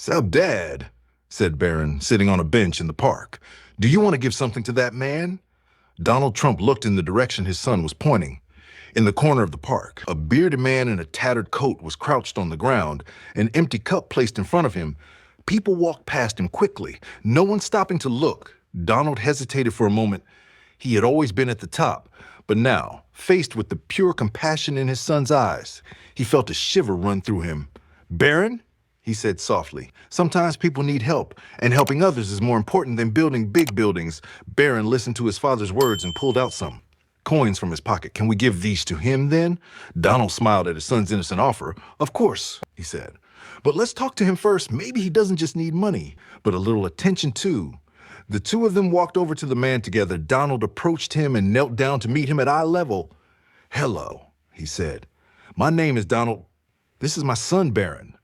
"Sup, Dad," said Barron, sitting on a bench in the park. "Do you want to give something to that man?" Donald Trump looked in the direction his son was pointing. In the corner of the park, a bearded man in a tattered coat was crouched on the ground, an empty cup placed in front of him. People walked past him quickly, no one stopping to look. Donald hesitated for a moment. He had always been at the top, but now, faced with the pure compassion in his son's eyes, he felt a shiver run through him. "Barron," he said softly, "sometimes people need help, and helping others is more important than building big buildings." Barron listened to his father's words and pulled out some coins from his pocket. "Can we give these to him, then?" Donald smiled at his son's innocent offer. "Of course," he said. "But let's talk to him first. Maybe he doesn't just need money, but a little attention, too." The two of them walked over to the man together. Donald approached him and knelt down to meet him at eye level. "Hello," he said. "My name is Donald. This is my son, Barron.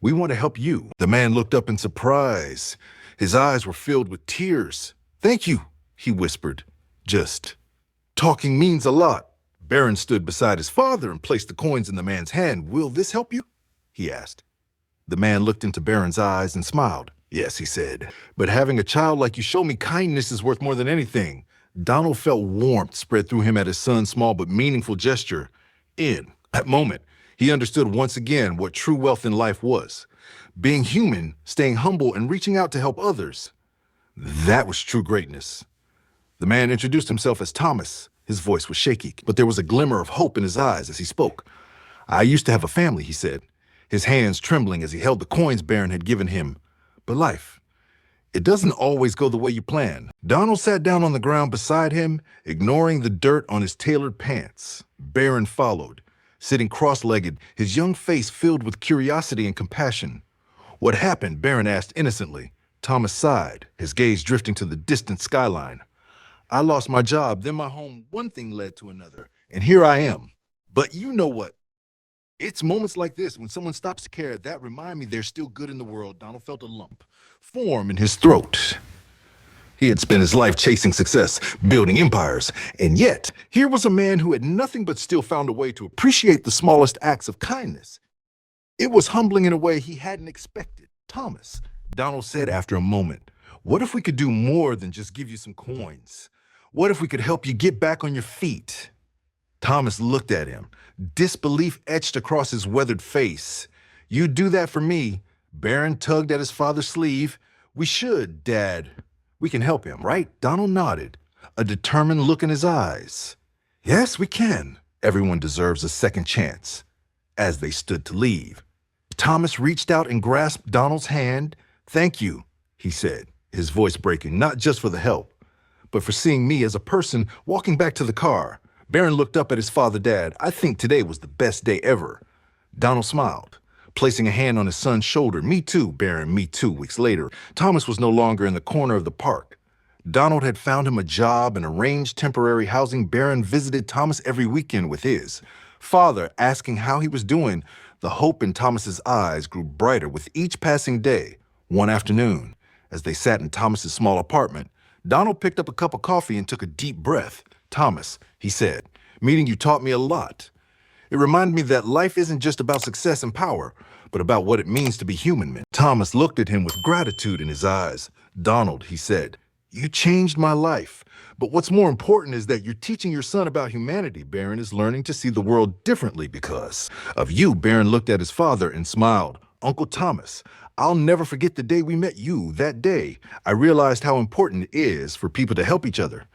We want to help you." The man looked up in surprise. His eyes were filled with tears. "Thank you," he whispered. "Just talking means a lot." Barron stood beside his father and placed the coins in the man's hand. "Will this help you?" he asked. The man looked into Barron's eyes and smiled. "Yes," he said, "but having a child like you show me kindness is worth more than anything." Donald felt warmth spread through him at his son's small but meaningful gesture. In that moment, he understood once again what true wealth in life was. Being human, staying humble, and reaching out to help others. That was true greatness. The man introduced himself as Thomas. His voice was shaky, but there was a glimmer of hope in his eyes as he spoke. "I used to have a family," he said, his hands trembling as he held the coins Barron had given him. "But life, it doesn't always go the way you plan." Donald sat down on the ground beside him, ignoring the dirt on his tailored pants. Barron followed, sitting cross-legged, his young face filled with curiosity and compassion. "What happened?" Barron asked innocently. Thomas sighed, his gaze drifting to the distant skyline. "I lost my job, then my home. One thing led to another, and here I am. But you know what? It's moments like this, when someone stops to care, that remind me there's still good in the world." Donald felt a lump form in his throat. He had spent his life chasing success, building empires, and yet here was a man who had nothing but still found a way to appreciate the smallest acts of kindness. It was humbling in a way he hadn't expected. "Thomas," Donald said after a moment, "what if we could do more than just give you some coins? What if we could help you get back on your feet?" Thomas looked at him, disbelief etched across his weathered face. "You do that for me?" Barron tugged at his father's sleeve. "We should, Dad. We can help him, right?" Donald nodded, a determined look in his eyes. "Yes, we can. Everyone deserves a second chance." As they stood to leave, Thomas reached out and grasped Donald's hand. "Thank you," he said, his voice breaking, "not just for the help, but for seeing me as a person." Walking back to the car, Barron looked up at his father. "Dad, I think today was the best day ever." Donald smiled, placing a hand on his son's shoulder. "Me too, Barron, me too." Weeks later, Thomas was no longer in the corner of the park. Donald had found him a job and arranged temporary housing. Barron visited Thomas every weekend with his father, asking how he was doing. The hope in Thomas's eyes grew brighter with each passing day. One afternoon, as they sat in Thomas's small apartment, Donald picked up a cup of coffee and took a deep breath. "Thomas," he said, "meeting you taught me a lot. It reminded me that life isn't just about success and power, but about what it means to be human." Thomas looked at him with gratitude in his eyes. "Donald," he said, "you changed my life. But what's more important is that you're teaching your son about humanity. Barron is learning to see the world differently because of you." Barron looked at his father and smiled. "Uncle Thomas, I'll never forget the day we met you. That day, I realized how important it is for people to help each other."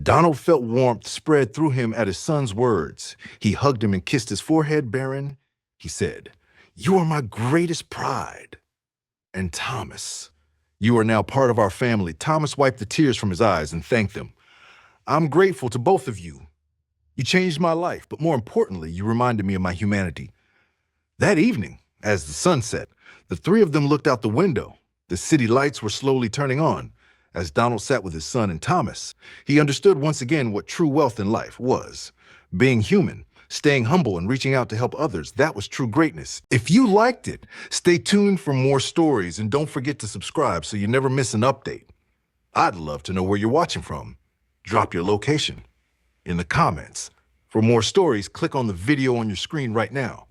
Donald felt warmth spread through him at his son's words. He hugged him and kissed his forehead. "Barron," he said, "you are my greatest pride. And Thomas, you are now part of our family." Thomas wiped the tears from his eyes and thanked them. "I'm grateful to both of you. You changed my life, but more importantly, you reminded me of my humanity." That evening, as the sun set, the three of them looked out the window. The city lights were slowly turning on. As Donald sat with his son and Thomas, he understood once again what true wealth in life was. Being human, staying humble, and reaching out to help others, that was true greatness. If you liked it, stay tuned for more stories, and don't forget to subscribe so you never miss an update. I'd love to know where you're watching from. Drop your location in the comments. For more stories, click on the video on your screen right now.